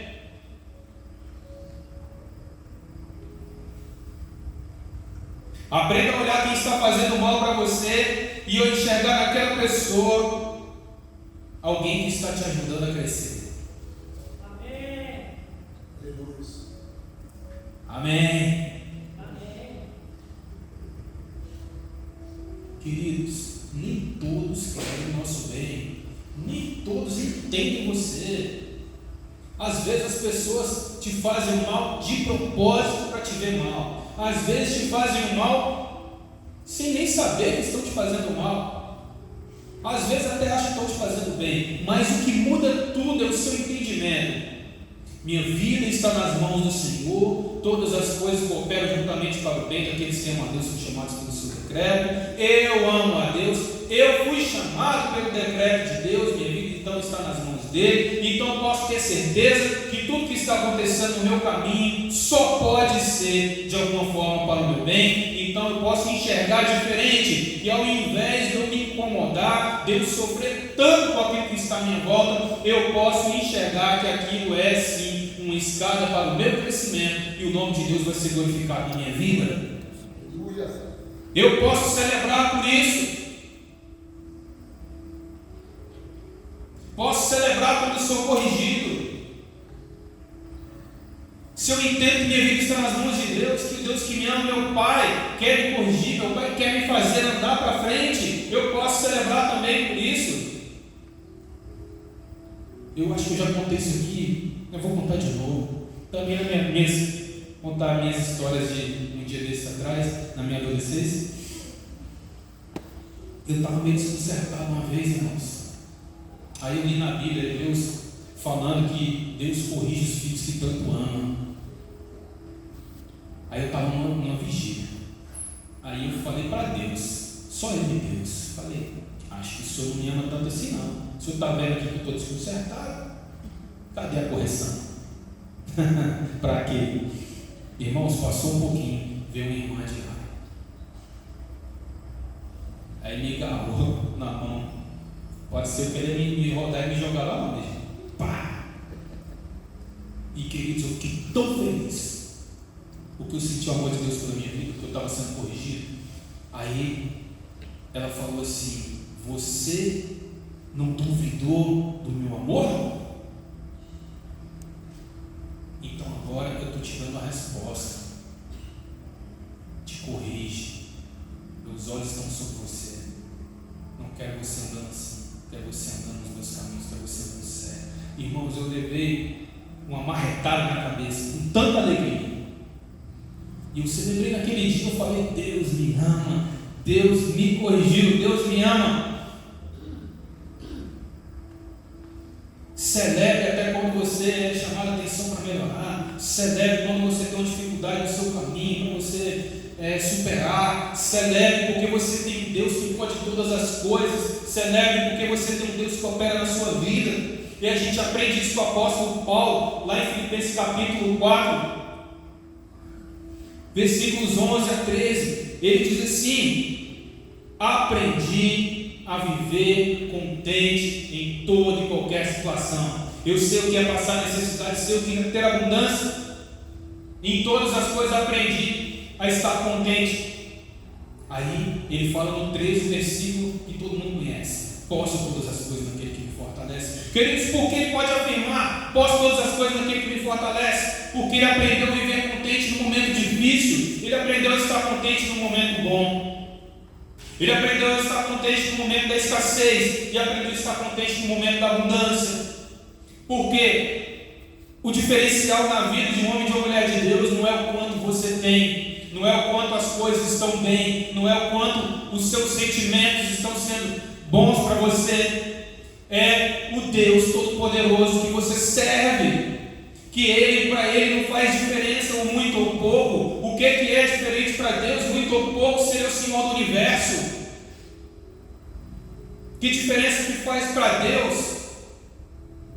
Aprenda a olhar quem está fazendo mal para você e enxergar naquela pessoa alguém que está te ajudando a crescer. Amém. Amém. Amém. Queridos, nem todos querem o nosso bem, nem todos entendem você. Às vezes as pessoas te fazem mal de propósito para te ver mal. Às vezes te fazem mal sem nem saber que estão te fazendo mal. Às vezes até acham que estão te fazendo bem. Mas o que muda tudo é o seu entendimento. Minha vida está nas mãos do Senhor. Todas as coisas cooperam juntamente para o bem daqueles que amam a Deus, são chamados pelo seu decreto. Eu amo a Deus. Eu fui chamado pelo decreto de Deus. Minha vida então está nas mãos dele. Então eu posso ter certeza que tudo que está acontecendo no meu caminho só pode ser de alguma forma para o meu bem. Então eu posso enxergar diferente. E ao invés de eu me incomodar, de eu sofrer tanto com aquilo que está à minha volta, eu posso enxergar que aquilo é sim um uma escada para o meu crescimento, e o nome de Deus vai ser glorificado em minha vida. Eu posso celebrar por isso. Posso celebrar quando sou corrigido. Se eu entendo que minha vida está nas mãos de Deus, que o Deus que me ama, meu Pai, quer me corrigir, meu Pai quer me fazer andar para frente, eu posso celebrar também por isso. Eu acho que eu já contei isso aqui, eu vou contar de novo. Também contar minhas histórias de um dia desses atrás, na minha adolescência. Eu estava meio desconcertado uma vez, irmãos. Aí eu li na Bíblia Deus falando que Deus corrige os filhos que tanto amam. Aí eu estava numa vigília. Aí eu falei para Deus, só Ele Deus. Falei, acho que o Senhor não me ama tanto assim não. O Senhor está vendo aqui que eu estou desconcertado? Cadê a correção? Para quê? Irmãos, passou um pouquinho, veio uma irmã de lá. Aí me agarrou na mão. Pode ser querer me rodar e me jogar lá longe. Pá! E queridos, eu fiquei tão feliz. Porque eu senti o amor de Deus pela minha vida, porque eu estava sendo corrigido. Aí ela falou assim: você não duvidou do meu amor? Então agora eu estou te dando a resposta. Te corrige. Meus olhos estão sobre você. Não quero você andando assim. Quero você andando nos meus caminhos. Quero você andando certo. Irmãos, eu levei uma marretada na cabeça com tanta alegria. E eu celebrei naquele dia. Eu falei: Deus me ama. Deus me corrigiu. Deus me ama. Celebre até quando você é chamado a atenção para melhorar. Celebre quando você tem uma dificuldade no seu caminho, para você superar. Celebre porque você tem um Deus que pode todas as coisas. Celebre porque você tem um Deus que opera na sua vida. E a gente aprende isso com o apóstolo Paulo, lá em Filipenses capítulo 4, versículos 11 a 13. Ele diz assim: aprendi a viver contente em toda e qualquer situação. Eu sei o que é passar necessidade, sei o que é ter abundância. Em todas as coisas aprendi a estar contente. Aí ele fala no 13, versículo que todo mundo conhece: posso todas as coisas naquele que me fortalece. Queridos, por que ele pode afirmar posso todas as coisas naquele que me fortalece? Porque ele aprendeu a viver contente no momento difícil. Ele aprendeu a estar contente no momento bom. Ele aprendeu a estar contente no momento da escassez e aprendeu a estar contente no momento da abundância. Porque o diferencial na vida de um homem e de uma mulher de Deus não é o quanto você tem, não é o quanto as coisas estão bem, não é o quanto os seus sentimentos estão sendo bons para você. É o Deus Todo-Poderoso que você serve, que para Ele não faz diferença o muito ou pouco. O que é diferente para Deus, muito ou pouco, ser o Senhor do Universo. Que diferença que faz para Deus?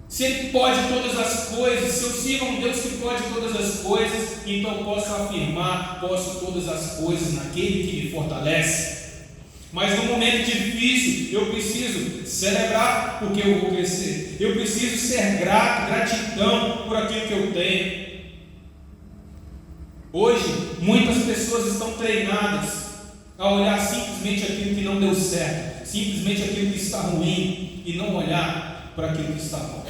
Se Ele pode todas as coisas, se eu sirvo um Deus que pode todas as coisas, então posso afirmar, posso todas as coisas naquele que me fortalece. Mas no momento difícil, eu preciso celebrar porque eu vou crescer. Eu preciso ser grato, gratidão por aquilo que eu tenho. Hoje, muitas pessoas estão treinadas a olhar simplesmente aquilo que não deu certo, simplesmente aquilo que está ruim, e não olhar para aquilo que está bom.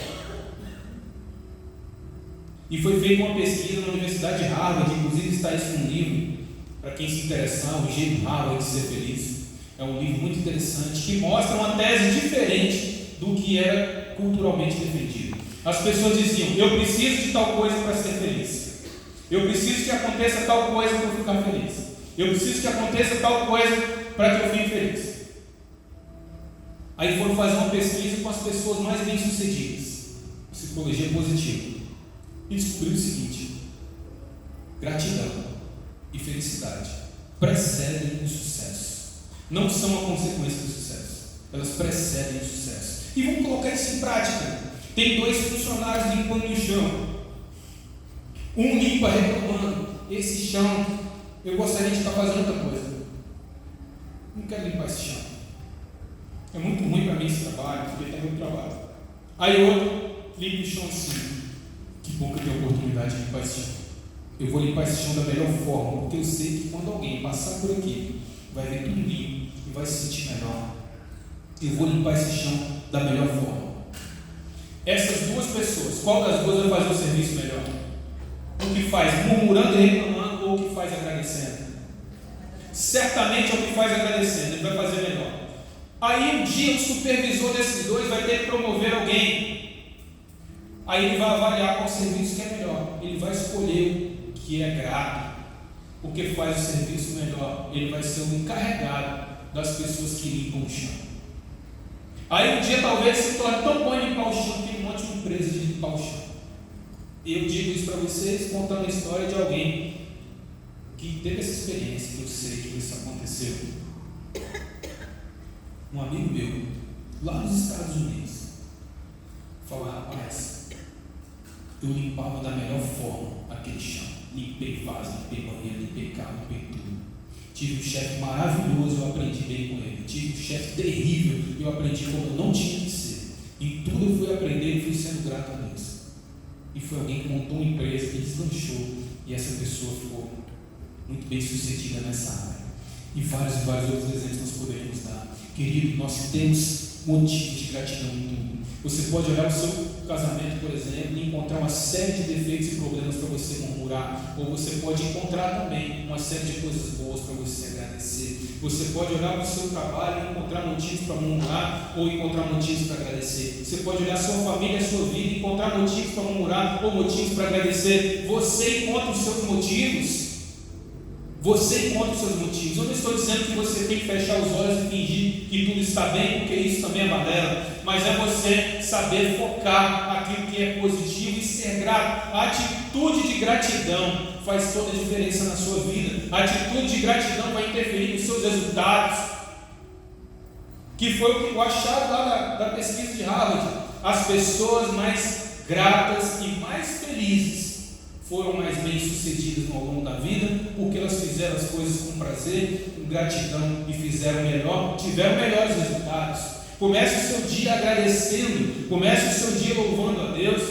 E foi feita uma pesquisa na Universidade de Harvard, inclusive está isso num livro, para quem se interessar, O Jeito Harvard de Ser Feliz. É um livro muito interessante que mostra uma tese diferente do que era culturalmente defendido. As pessoas diziam: eu preciso de tal coisa para ser feliz. Eu preciso que aconteça tal coisa para eu ficar feliz. Eu preciso que aconteça tal coisa para que eu fique feliz. Aí foram fazer uma pesquisa com as pessoas mais bem-sucedidas, psicologia positiva, e descobriram o seguinte: gratidão e felicidade precedem o sucesso. Não são a consequência do sucesso, elas precedem o sucesso. E vamos colocar isso em prática. Tem 2 funcionários limpando o chão. Um limpa reclamando: esse chão, eu gostaria de estar fazendo outra coisa. Não quero limpar esse chão. É muito ruim para mim esse trabalho, porque tem muito trabalho. Aí outro limpa o chão assim: Que bom que eu tenho a oportunidade de limpar esse chão. Eu vou limpar esse chão da melhor forma, porque eu sei que quando alguém passar por aqui, vai ver tudo limpo e vai se sentir melhor. Eu vou limpar esse chão da melhor forma. Essas duas pessoas, qual das duas vai fazer o serviço melhor? O que faz murmurando e reclamando ou o que faz agradecendo? Certamente é o que faz agradecendo, ele vai fazer melhor. Aí um dia o supervisor desses dois vai ter que promover alguém. Aí ele vai avaliar qual serviço que é melhor. Ele vai escolher o que é grato, o que faz o serviço melhor. Ele vai ser o encarregado das pessoas que limpam o chão. Aí um dia talvez se torne tão bom em limpar o chão que tem um monte de empresa de limpar o chão. Eu digo isso para vocês contando a história de alguém que teve essa experiência, que eu sei que isso aconteceu. Um amigo meu, lá nos Estados Unidos, falou: rapaz, eu limpava da melhor forma aquele chão. Limpei vaso, limpei banheiro, limpei carro, limpei tudo. Tive um chefe maravilhoso, eu aprendi bem com ele. Tive um chefe terrível, eu aprendi como eu não tinha que ser. Em tudo eu fui aprendendo e fui sendo grato a Deus. E foi alguém que montou uma empresa, que deslanchou, e essa pessoa ficou muito bem sucedida nessa área. E vários outros exemplos nós poderíamos dar. Querido, nós temos motivos de gratidão em tudo. Você pode olhar o seu casamento, por exemplo, e encontrar uma série de defeitos e problemas para você murmurar, ou você pode encontrar também uma série de coisas boas para você agradecer. Você pode olhar para o seu trabalho e encontrar motivos para murmurar, ou encontrar motivos para agradecer. Você pode olhar a sua família, a sua vida e encontrar motivos para murmurar, ou motivos para agradecer. Você encontra os seus motivos. Você encontra os seus motivos. Eu não estou dizendo que você tem que fechar os olhos e fingir que tudo está bem, porque isso também é balela. Mas é você saber focar naquilo que é positivo e ser grato. A atitude de gratidão faz toda a diferença na sua vida. A atitude de gratidão vai interferir nos seus resultados. Que foi o achado lá da pesquisa de Harvard. As pessoas mais gratas e mais felizes foram mais bem sucedidas ao longo da vida, porque elas fizeram as coisas com prazer, com gratidão e fizeram melhor, tiveram melhores resultados. Comece o seu dia agradecendo, comece o seu dia louvando a Deus,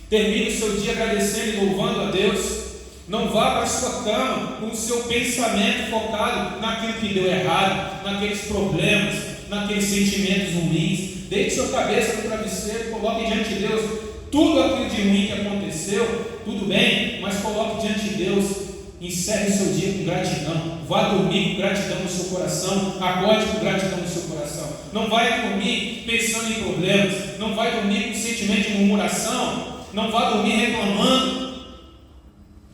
termine o seu dia agradecendo e louvando a Deus. Não vá para a sua cama com o seu pensamento focado naquilo que deu errado, naqueles problemas, naqueles sentimentos ruins. Deite sua cabeça no travesseiro, coloque diante de Deus tudo aquilo de ruim que aconteceu, tudo bem, mas coloque diante de Deus, encerre o seu dia com gratidão, vá dormir com gratidão no seu coração, acorde com gratidão no seu coração. Não vai dormir pensando em problemas, não vai dormir com sentimento de murmuração, não vá dormir reclamando.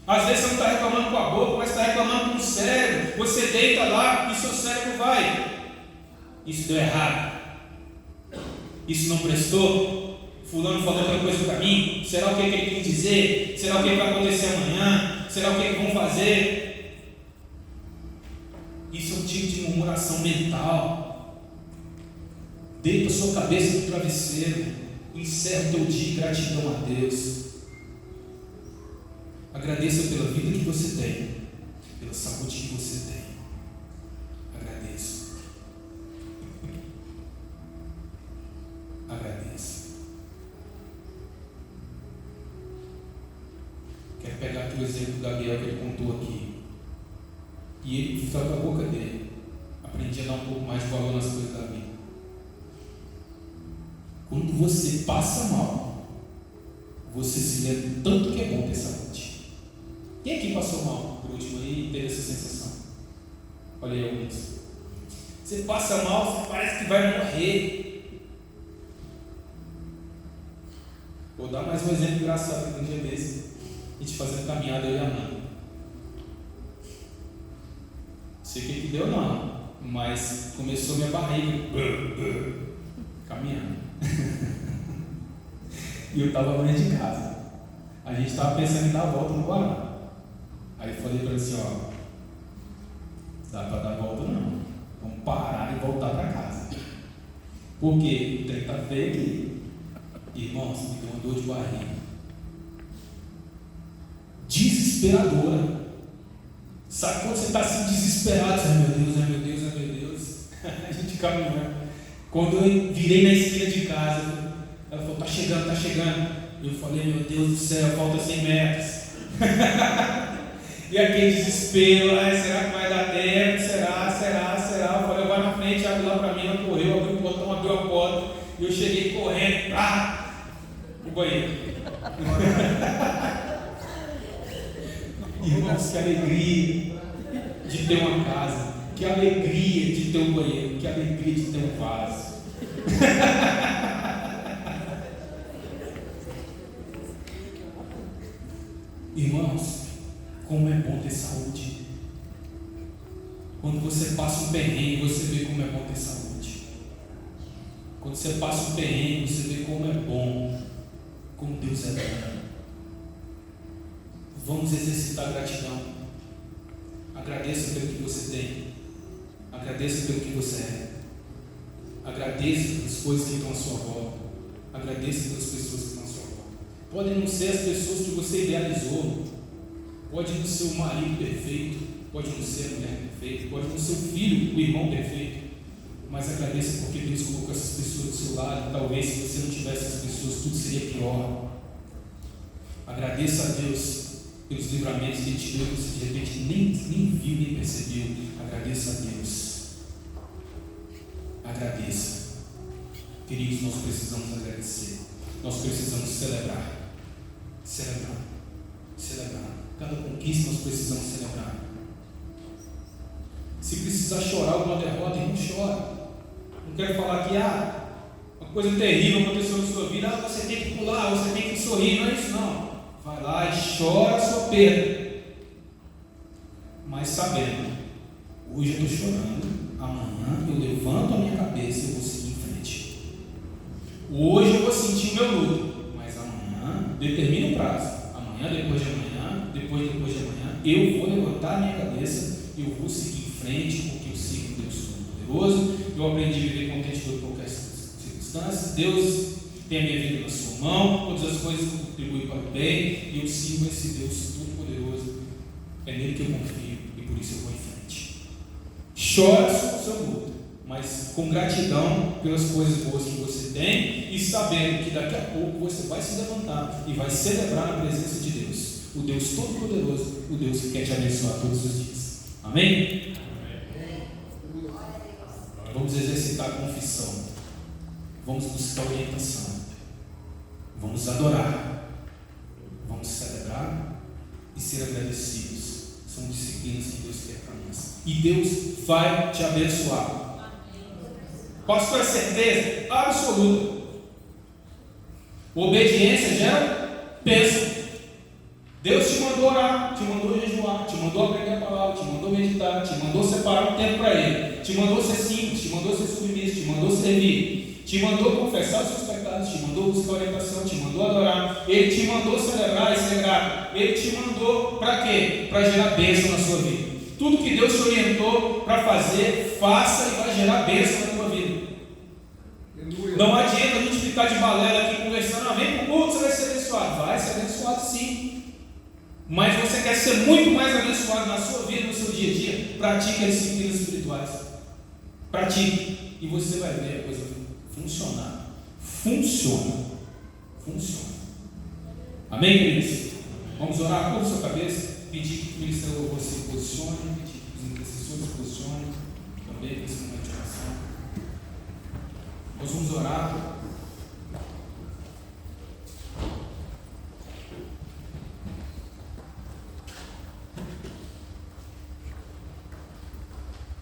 Às vezes você não está reclamando com a boca, mas está reclamando com o cérebro. Você deita lá e seu cérebro vai: isso deu errado, isso não prestou. Fulano falou outra coisa para mim. Será o que ele quis dizer? Será o que vai acontecer amanhã? Será o que vão fazer? Isso é um tipo de murmuração mental. Deita a sua cabeça no travesseiro, encerra o teu dia em gratidão a Deus. Agradeça pela vida que você tem, pela saúde que você tem. Agradeça. Agradeça. Quero pegar aqui o exemplo do Gabriel que ele contou aqui. E ele foi da boca dele. Aprendi a dar um pouco mais de valor nas coisas da vida. Quando você passa mal, você se lembra tanto que é bom ter saúde. Quem aqui passou mal por último aí e teve essa sensação? Olha aí alguns. Você passa mal, você parece que vai morrer. Vou dar mais um exemplo engraçado aqui um dia desse. A gente fazendo caminhada, eu e a mãe. Sei o que deu não, mas começou minha barriga caminhando. E eu estava longe de casa. A gente estava pensando em dar a volta no Guará. Aí eu falei para ele assim: ó, dá para dar a volta não, vamos parar e voltar para casa. Porque o trem está feio aqui. Irmãos, me deu uma dor de barriga desesperadora. Sabe quando você está assim desesperado? Ai meu Deus, ai meu Deus, ai meu Deus. A gente caminhando. Quando eu virei na esquina de casa, ela falou: tá chegando, tá chegando. Eu falei, meu Deus do céu, falta 100 metros. E aquele desespero, será que vai dar tempo? Será? Eu falei, vai na frente, abre lá para mim. Ela correu, abriu o portão, abriu a porta. E eu cheguei correndo, pro banheiro. Irmãos, que alegria de ter uma casa. Que alegria de ter um banheiro. Que alegria de ter um vaso. Irmãos, como é bom ter saúde. Quando você passa um perrengue, você vê como é bom ter saúde. Quando você passa um perrengue, você vê como é bom, como Deus é bom. Vamos exercitar a gratidão. Agradeça pelo que você tem. Agradeça pelo que você é. Agradeça pelas coisas que estão à sua volta. Agradeça pelas pessoas que estão à sua volta. Podem não ser as pessoas que você idealizou. Pode não ser o marido perfeito. Pode não ser a mulher perfeita. Pode não ser o filho, o irmão perfeito. Mas agradeça porque Deus colocou essas pessoas do seu lado. Talvez se você não tivesse essas pessoas, tudo seria pior. Agradeça a Deus pelos livramentos que Ele te deu, que você de repente nem viu, nem percebeu. Agradeça a Deus. Agradeça. Queridos, nós precisamos agradecer. Nós precisamos celebrar. Cada conquista nós precisamos celebrar. Se precisar chorar alguma derrota, não chora. Não quero falar que uma coisa terrível aconteceu na sua vida, você tem que pular, você tem que sorrir. Não é isso não. Vai lá e chora a sua perda. Mas sabendo, hoje eu estou chorando, amanhã eu levanto a minha cabeça e eu vou seguir em frente. Hoje eu vou sentir o meu luto, mas amanhã, determina o prazo. Amanhã, depois de amanhã, depois de amanhã, eu vou levantar a minha cabeça e eu vou seguir em frente, porque eu sigo um Deus Todo-Poderoso. Eu aprendi a viver contente por qualquer circunstância. Deus tem a minha vida na sua mão, todas as coisas contribuem para o bem, e eu sigo esse Deus Todo-Poderoso. É nele que eu confio e por isso eu vou em frente. Chora sobre o seu luto, mas com gratidão pelas coisas boas que você tem e sabendo que daqui a pouco você vai se levantar e vai celebrar na presença de Deus, o Deus Todo-Poderoso, o Deus que quer te abençoar todos os dias. Amém? Vamos exercitar a confissão. Vamos buscar orientação. Vamos adorar. Vamos celebrar e ser agradecidos. São disciplinas que Deus quer para nós. E Deus vai te abençoar. Posso ter certeza absoluta. Obediência gera bênção. Deus te mandou orar, te mandou jejuar, te mandou aprender a palavra, te mandou meditar, te mandou separar um tempo para Ele, te mandou ser simples, te mandou ser submisso, te mandou servir, te mandou confessar os seus pecados, te mandou buscar orientação, te mandou adorar, Ele te mandou celebrar e ser grato. Ele te mandou para quê? Para gerar bênção na sua vida. Tudo que Deus te orientou para fazer, faça e vai gerar bênção na tua vida. Não adianta a gente ficar de balela aqui conversando, vem para o culto, você vai ser abençoado. Vai ser abençoado sim. Mas você quer ser muito mais abençoado na sua vida, no seu dia a dia, pratique as disciplinas espirituais. Pratique. E você vai ver a coisa funcionar. Funciona. Amém, queridos? Vamos orar com a sua cabeça, pedir